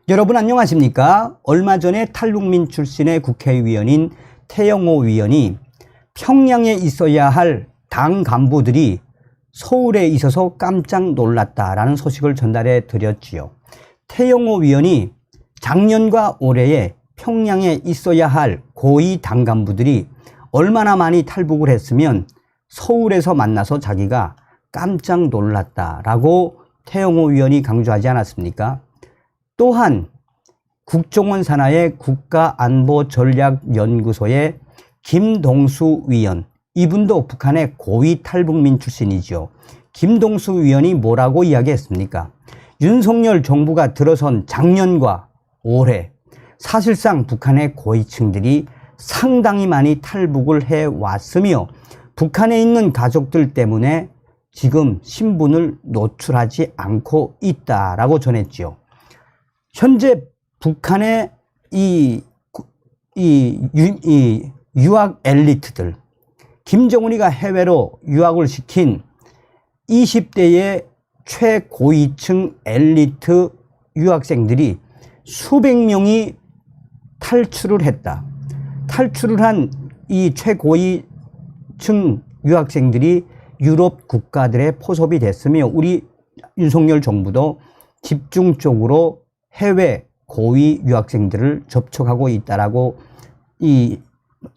여러분 안녕하십니까? 얼마 전에 탈북민 출신의 국회의원인 태영호 의원이 평양에 있어야 할 당 간부들이 서울에 있어서 깜짝 놀랐다라는 소식을 전달해 드렸지요. 태영호 의원이 작년과 올해에 평양에 있어야 할 고위 당 간부들이 얼마나 많이 탈북을 했으면 서울에서 만나서 자기가 깜짝 놀랐다라고 태영호 의원이 강조하지 않았습니까? 또한 국정원 산하의 국가안보전략연구소의 김동수 위원, 이분도 북한의 고위 탈북민 출신이죠. 김동수 위원이 뭐라고 이야기했습니까? 윤석열 정부가 들어선 작년과 올해 사실상 북한의 고위층들이 상당히 많이 탈북을 해왔으며 북한에 있는 가족들 때문에 지금 신분을 노출하지 않고 있다라고 전했지요. 현재 북한의 유학 엘리트들, 김정은이가 해외로 유학을 시킨 20대의 최고위층 엘리트 유학생들이 수백 명이 탈출을 했다. 탈출을 한 이 최고위층 유학생들이 유럽 국가들의 포섭이 됐으며 우리 윤석열 정부도 집중적으로 해외 고위 유학생들을 접촉하고 있다라고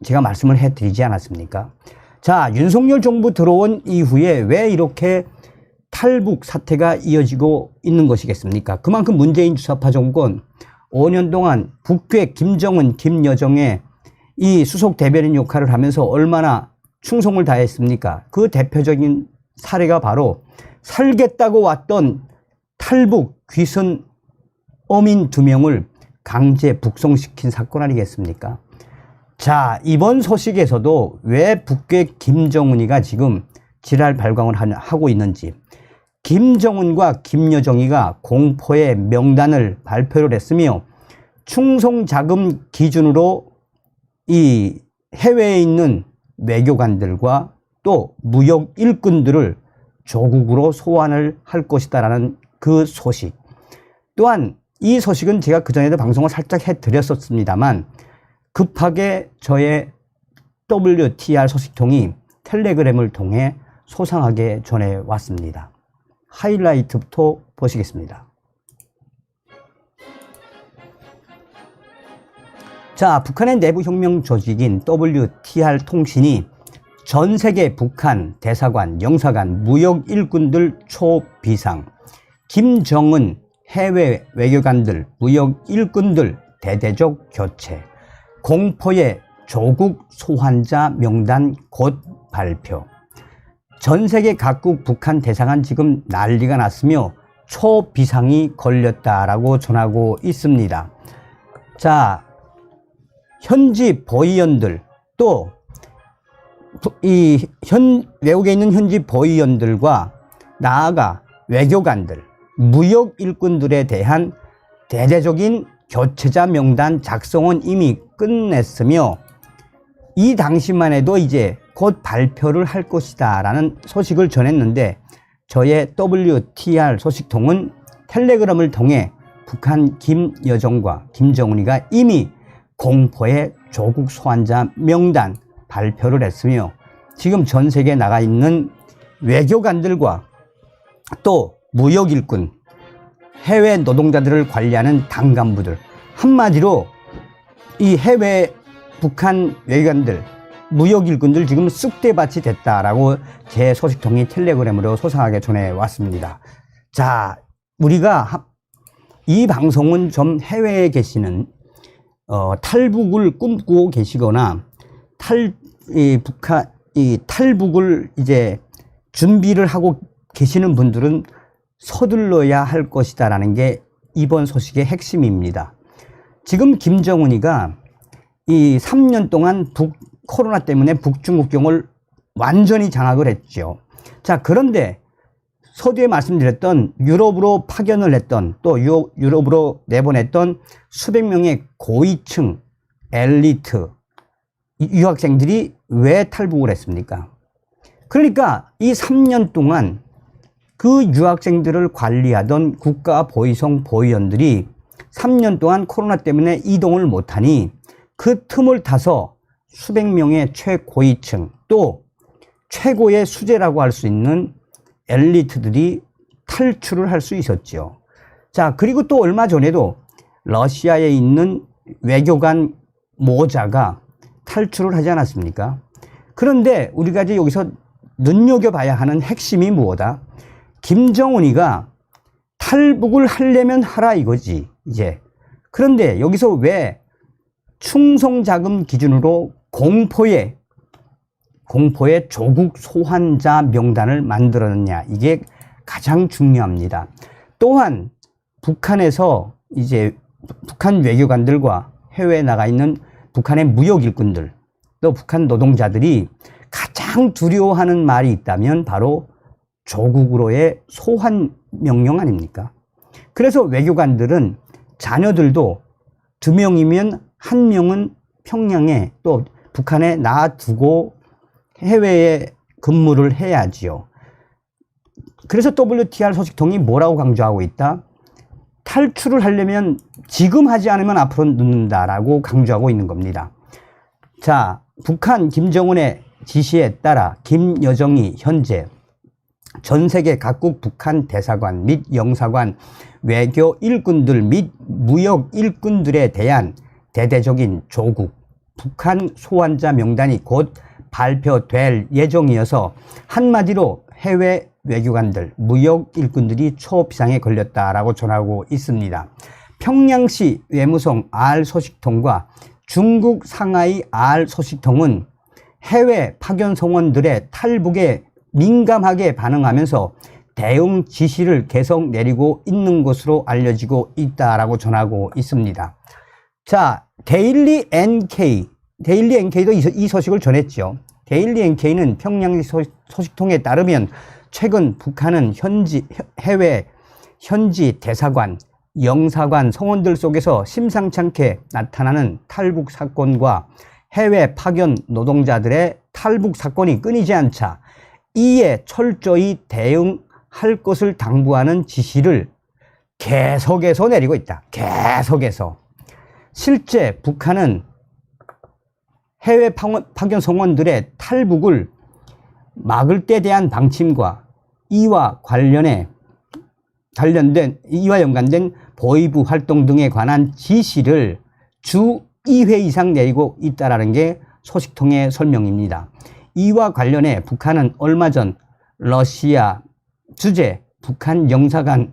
제가 말씀을 해드리지 않았습니까? 자, 윤석열 정부 들어온 이후에 왜 이렇게 탈북 사태가 이어지고 있는 것이겠습니까? 그만큼 문재인 주사파 정권 5년 동안 북괴 김정은, 김여정의 이 수석 대변인 역할을 하면서 얼마나 충성을 다했습니까? 그 대표적인 사례가 바로 살겠다고 왔던 탈북 귀순 어민 2명을 강제 북송시킨 사건 아니겠습니까? 자, 이번 소식에서도 왜 북괴 김정은이가 지금 지랄 발광을 하고 있는지, 김정은과 김여정이가 공포의 명단을 발표를 했으며 충성 자금 기준으로 이 해외에 있는 외교관들과 또 무역 일꾼들을 조국으로 소환을 할 것이다라는 그 소식. 또한 이 소식은 제가 그전에도 방송을 살짝 해드렸었습니다만 급하게 저의 WTR 소식통이 텔레그램을 통해 소상하게 전해왔습니다. 하이라이트부터 보시겠습니다. 자, 북한의 내부혁명 조직인 WTR 통신이 전 세계 북한 대사관, 영사관, 무역 일꾼들 초비상, 김정은 해외 외교관들, 무역 일꾼들 대대적 교체, 공포의 조국 소환자 명단 곧 발표. 전 세계 각국 북한 대사관 지금 난리가 났으며 초비상이 걸렸다라고 전하고 있습니다. 자, 현지 보위원들 또 외국에 있는 현지 보위원들과 나아가 외교관들, 무역 일꾼들에 대한 대대적인 교체자 명단 작성은 이미 끝냈으며 이 당시만 해도 이제 곧 발표를 할 것이다 라는 소식을 전했는데 저의 WTR 소식통은 텔레그램을 통해 북한 김여정과 김정은이가 이미 공포의 조국 소환자 명단 발표를 했으며 지금 전 세계에 나가 있는 외교관들과 또 무역 일꾼, 해외 노동자들을 관리하는 당 간부들, 한마디로 이 해외 북한 외교관들, 무역 일꾼들 지금 쑥대밭이 됐다라고 제 소식통이 텔레그램으로 소상하게 전해왔습니다. 자, 우리가 이 방송은 좀 해외에 계시는 탈북을 꿈꾸고 계시거나 탈북을 이제 준비를 하고 계시는 분들은 서둘러야 할 것이다라는 게 이번 소식의 핵심입니다. 지금 김정은이가 이 3년 동안 코로나 때문에 북중국경을 완전히 장악을 했죠. 자, 그런데 서두에 말씀드렸던 유럽으로 파견을 했던 또 유럽으로 내보냈던 수백 명의 고위층 엘리트 유학생들이 왜 탈북을 했습니까? 그러니까 이 3년 동안 그 유학생들을 관리하던 국가보위성 보위원들이 3년 동안 코로나 때문에 이동을 못하니 그 틈을 타서 수백 명의 최고위층 또 최고의 수재라고 할 수 있는 엘리트들이 탈출을 할 수 있었죠. 자, 그리고 또 얼마 전에도 러시아에 있는 외교관 모자가 탈출을 하지 않았습니까? 그런데 우리가 이제 여기서 눈여겨봐야 하는 핵심이 무엇이다? 김정은이가 탈북을 하려면 하라 이거지, 이제. 그런데 여기서 왜 충성자금 기준으로 공포의 조국 소환자 명단을 만들었느냐, 이게 가장 중요합니다. 또한 북한에서 이제 북한 외교관들과 해외에 나가 있는 북한의 무역 일꾼들 또 북한 노동자들이 가장 두려워하는 말이 있다면 바로 조국으로의 소환 명령 아닙니까? 그래서 외교관들은 자녀들도 2명이면 1명은 평양에 또 북한에 놔두고 해외에 근무를 해야지요. 그래서 WTR 소식통이 뭐라고 강조하고 있다? 탈출을 하려면 지금 하지 않으면 앞으로 늦는다라고 강조하고 있는 겁니다. 자, 북한 김정은의 지시에 따라 김여정이 현재 전 세계 각국 북한 대사관 및 영사관 외교 일꾼들 및 무역 일꾼들에 대한 대대적인 조국 북한 소환자 명단이 곧 발표될 예정이어서 한마디로 해외 외교관들, 무역 일꾼들이 초비상에 걸렸다라고 전하고 있습니다. 평양시 외무성 R 소식통과 중국 상하이 R 소식통은 해외 파견 성원들의 탈북에 민감하게 반응하면서 대응 지시를 계속 내리고 있는 것으로 알려지고 있다라고 전하고 있습니다. 자, 데일리 NK도 이 소식을 전했죠. 데일리 NK는 평양시 소식통에 따르면 최근 북한은 해외 현지 대사관, 영사관 성원들 속에서 심상찮게 나타나는 탈북 사건과 해외 파견 노동자들의 탈북 사건이 끊이지 않자 이에 철저히 대응할 것을 당부하는 지시를 계속해서 내리고 있다. 계속해서. 실제 북한은 해외 파견 성원들의 탈북을 막을 때 대한 방침과 이와 연관된 보위부 활동 등에 관한 지시를 주 2회 이상 내리고 있다는 게 소식통의 설명입니다. 이와 관련해 북한은 얼마 전 러시아 주재 북한 영사관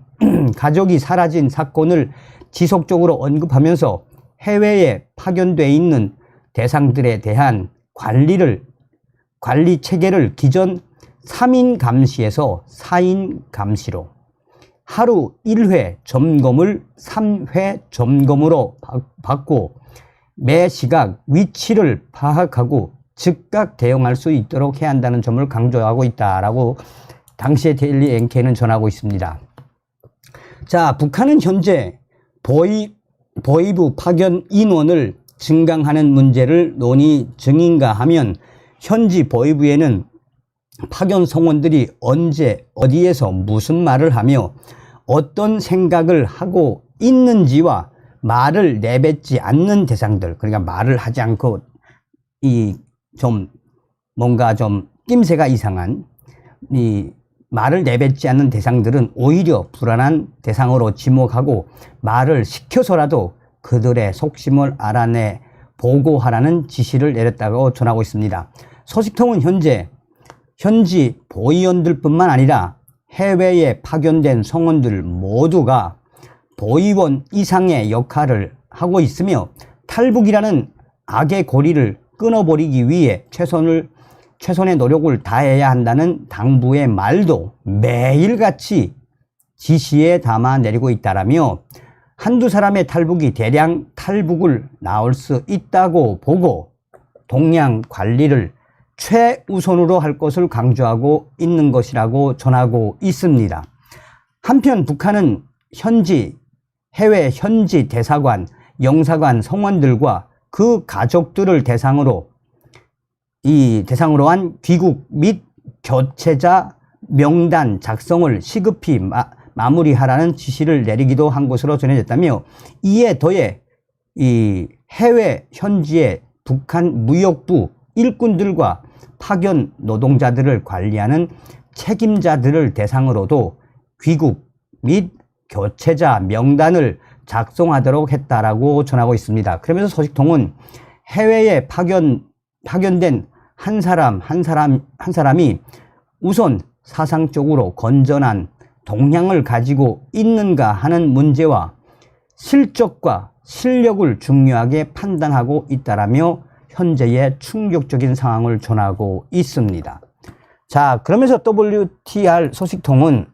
가족이 사라진 사건을 지속적으로 언급하면서 해외에 파견돼 있는 대상들에 대한 관리 체계를 기존 3인 감시에서 4인 감시로 하루 1회 점검을 3회 점검으로 받고 매 시각 위치를 파악하고 즉각 대응할 수 있도록 해야 한다는 점을 강조하고 있다라고 당시의 데일리 NK는 전하고 있습니다. 자, 북한은 현재 보위부 파견 인원을 증강하는 문제를 논의 중인가 하면 현지 보위부에는 파견 성원들이 언제 어디에서 무슨 말을 하며 어떤 생각을 하고 있는지와 말을 내뱉지 않는 대상들, 그러니까 말을 하지 않고 뭔가 좀 낌새가 이상한 말을 내뱉지 않는 대상들은 오히려 불안한 대상으로 지목하고 말을 시켜서라도 그들의 속심을 알아내 보고하라는 지시를 내렸다고 전하고 있습니다. 소식통은 현지 보위원들뿐만 아니라 해외에 파견된 성원들 모두가 보위원 이상의 역할을 하고 있으며 탈북이라는 악의 고리를 끊어버리기 위해 최선의 노력을 다해야 한다는 당부의 말도 매일같이 지시에 담아 내리고 있다라며 한두 사람의 탈북이 대량 탈북을 낳을 수 있다고 보고 동량 관리를 최우선으로 할 것을 강조하고 있는 것이라고 전하고 있습니다. 한편 북한은 해외 현지 대사관, 영사관 성원들과 그 가족들을 대상으로 한 귀국 및 교체자 명단 작성을 시급히 마무리하라는 지시를 내리기도 한 것으로 전해졌다며, 이에 더해 이 해외 현지의 북한 무역부 일꾼들과 파견 노동자들을 관리하는 책임자들을 대상으로도 귀국 및 교체자 명단을 작성하도록 했다라고 전하고 있습니다. 그러면서 소식통은 해외에 파견된 한 사람이 우선 사상적으로 건전한 동향을 가지고 있는가 하는 문제와 실적과 실력을 중요하게 판단하고 있다라며 현재의 충격적인 상황을 전하고 있습니다. 자, 그러면서 WTR 소식통은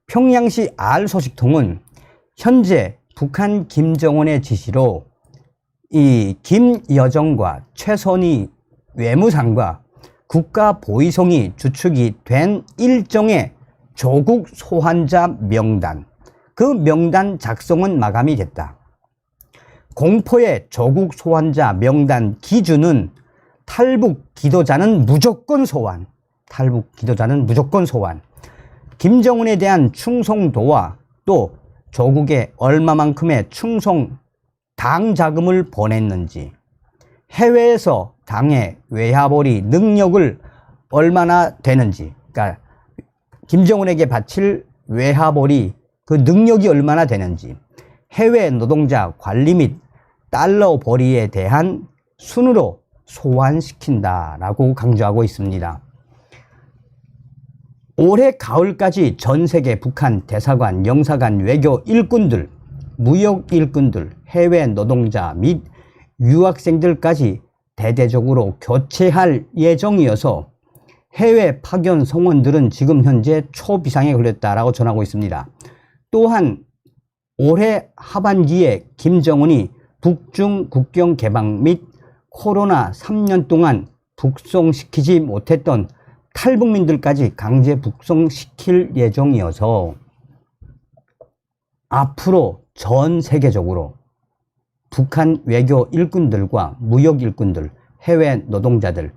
평양시 R 소식통은 현재 북한 김정은의 지시로 이 김여정과 최선희 외무상과 국가보위성이 주축이 된 일정의 조국 소환자 명단, 그 명단 작성은 마감이 됐다. 공포의 조국 소환자 명단 기준은 탈북 기도자는 무조건 소환, 김정은에 대한 충성도와 또 조국에 얼마만큼의 충성 당 자금을 보냈는지, 해외에서 당의 외화벌이 능력을 얼마나 되는지, 그러니까 김정은에게 바칠 외화벌이 그 능력이 얼마나 되는지, 해외 노동자 관리 및 달러 벌이에 대한 순으로 소환시킨다라고 강조하고 있습니다. 올해 가을까지 전 세계 북한 대사관, 영사관, 외교 일꾼들, 무역 일꾼들, 해외 노동자 및 유학생들까지 대대적으로 교체할 예정이어서 해외 파견 성원들은 지금 현재 초비상에 걸렸다라고 전하고 있습니다. 또한 올해 하반기에 김정은이 북중 국경 개방 및 코로나 3년 동안 북송시키지 못했던 탈북민들까지 강제 북송시킬 예정이어서 앞으로 전 세계적으로 북한 외교 일꾼들과 무역 일꾼들, 해외 노동자들,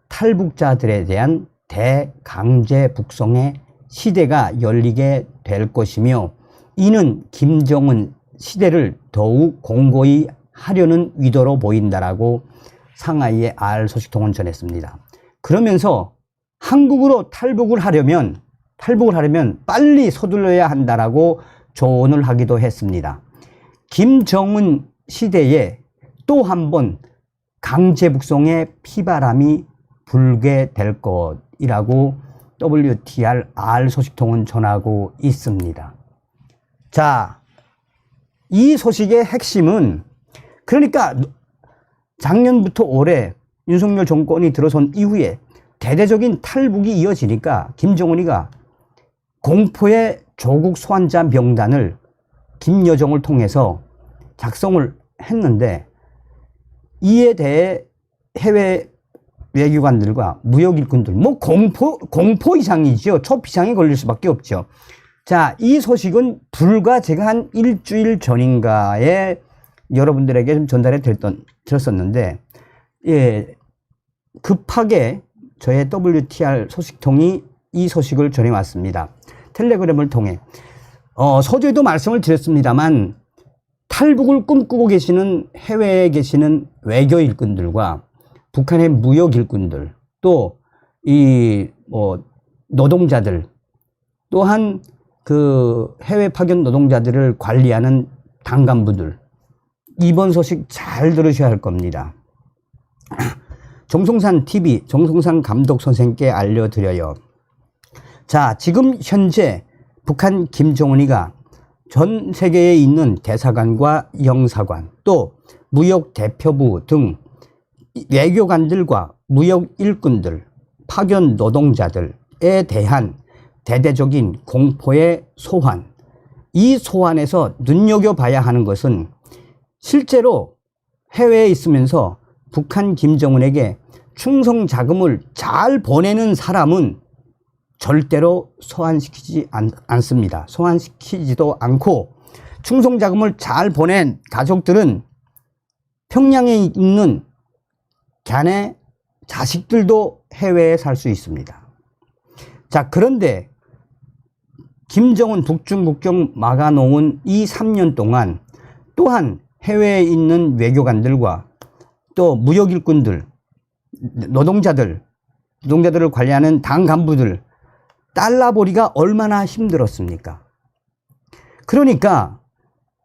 탈북자들에 대한 대강제 북송의 시대가 열리게 될 것이며, 이는 김정은 시대를 더욱 공고히 하려는 의도로 보인다라고 상하이의 R 소식통은 전했습니다. 그러면서 한국으로 탈북을 하려면 빨리 서둘러야 한다라고 조언을 하기도 했습니다. 김정은 시대에 또 한 번 강제 북송의 피바람이 불게 될 것이라고 WTR R 소식통은 전하고 있습니다. 자, 이 소식의 핵심은, 그러니까 작년부터 올해 윤석열 정권이 들어선 이후에 대대적인 탈북이 이어지니까 김정은이가 공포의 조국 소환자 명단을 김여정을 통해서 작성을 했는데, 이에 대해 해외 외교관들과 무역 일꾼들, 뭐 공포 이상이죠. 초비상에 걸릴 수밖에 없죠. 자, 이 소식은 불과 제가 한 일주일 전인가에 여러분들에게 좀 전달해 드렸었는데, 예, 급하게 저의 WTR 소식통이 이 소식을 전해왔습니다. 텔레그램을 통해. 서두에도 말씀을 드렸습니다만, 탈북을 꿈꾸고 계시는 해외에 계시는 외교 일꾼들과 북한의 무역 일꾼들, 또 노동자들, 또한 그 해외 파견 노동자들을 관리하는 당간부들, 이번 소식 잘 들으셔야 할 겁니다. 정성산 TV, 정성산 감독 선생께 알려드려요. 자, 지금 현재 북한 김정은이가 전 세계에 있는 대사관과 영사관, 또 무역 대표부 등 외교관들과 무역 일꾼들, 파견 노동자들에 대한 대대적인 공포의 소환, 이 소환에서 눈여겨봐야 하는 것은 실제로 해외에 있으면서 북한 김정은에게 충성 자금을 잘 보내는 사람은 절대로 소환시키지 않습니다. 소환시키지도 않고, 충성 자금을 잘 보낸 가족들은 평양에 있는 자네 자식들도 해외에 살 수 있습니다. 자, 그런데 김정은 북중 국경 막아놓은 이 3년 동안 또한 해외에 있는 외교관들과 또 무역 일꾼들, 노동자들을 관리하는 당 간부들 달라보리가 얼마나 힘들었습니까? 그러니까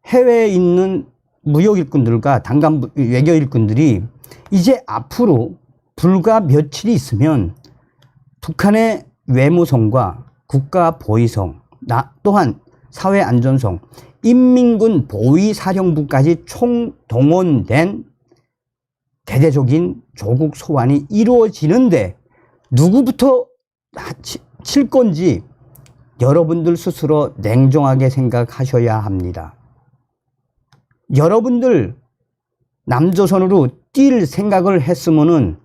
해외에 있는 무역 일꾼들과 당 간부, 외교 일꾼들이 이제 앞으로 불과 며칠이 있으면 북한의 외무성과 국가보위성, 또한 사회안전성, 인민군 보위사령부까지 총동원된 대대적인 조국 소환이 이루어지는데 누구부터 칠 건지 여러분들 스스로 냉정하게 생각하셔야 합니다. 여러분들 남조선으로 뛸 생각을 했으면은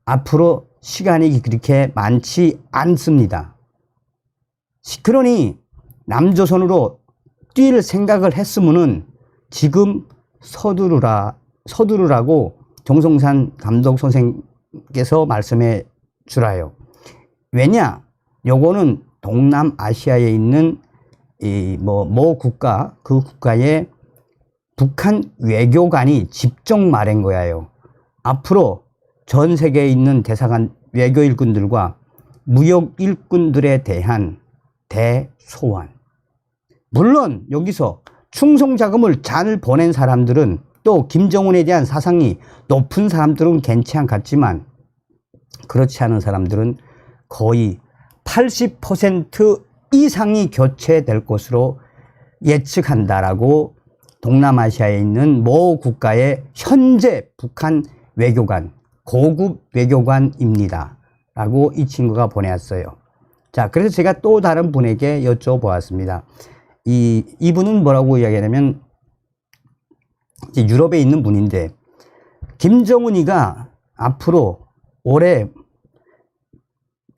앞으로 시간이 그렇게 많지 않습니다. 그러니 남조선으로 뛸 생각을 했으면은 지금 서두르라고 정성산 감독 선생께서 말씀해 주라요. 왜냐? 요거는 동남아시아에 있는 모 국가, 그 국가의 북한 외교관이 직접 말한 거예요. 앞으로 전 세계에 있는 대사관 외교 일꾼들과 무역 일꾼들에 대한 대소환. 물론 여기서 충성 자금을 잘 보낸 사람들은 또 김정은에 대한 사상이 높은 사람들은 괜찮겠지만 그렇지 않은 사람들은 거의 80% 이상이 교체될 것으로 예측한다라고 동남아시아에 있는 모 국가의 현재 북한 외교관, 고급 외교관입니다. 라고 이 친구가 보내왔어요. 자, 그래서 제가 또 다른 분에게 여쭤보았습니다. 이분은 뭐라고 이야기하냐면, 이제 유럽에 있는 분인데, 김정은이가 앞으로 올해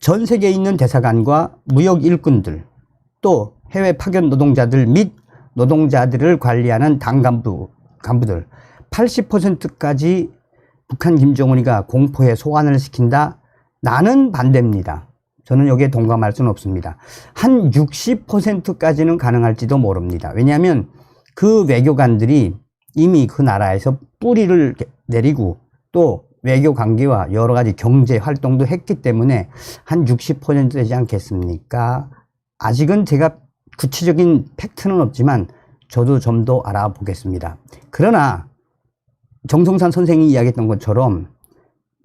전 세계에 있는 대사관과 무역 일꾼들, 또 해외 파견 노동자들 및 노동자들을 관리하는 당 간부들 80%까지 북한 김정은이가 공포에 소환을 시킨다? 나는 반대입니다. 저는 여기에 동감할 수는 없습니다. 한 60%까지는 가능할지도 모릅니다. 왜냐하면 그 외교관들이 이미 그 나라에서 뿌리를 내리고 또 외교 관계와 여러 가지 경제 활동도 했기 때문에 한 60% 되지 않겠습니까? 아직은 제가 구체적인 팩트는 없지만 저도 좀 더 알아보겠습니다. 그러나 정성산 선생이 이야기했던 것처럼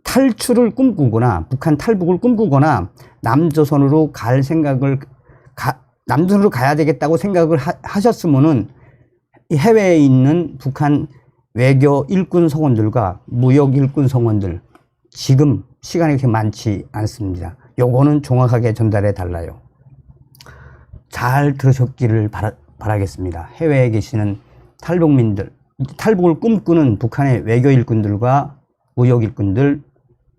탈출을 꿈꾸거나 북한 탈북을 꿈꾸거나 남조선으로 갈 생각을 남조선으로 가야 되겠다고 생각을 하셨으면은 해외에 있는 북한 외교 일꾼 성원들과 무역 일꾼 성원들 지금 시간이 그렇게 많지 않습니다. 요거는 정확하게 전달해 달라요. 잘 들으셨기를 바라겠습니다. 해외에 계시는 탈북민들, 탈북을 꿈꾸는 북한의 외교 일꾼들과 무역 일꾼들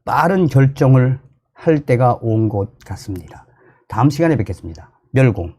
빠른 결정을 할 때가 온 것 같습니다. 다음 시간에 뵙겠습니다. 멸공.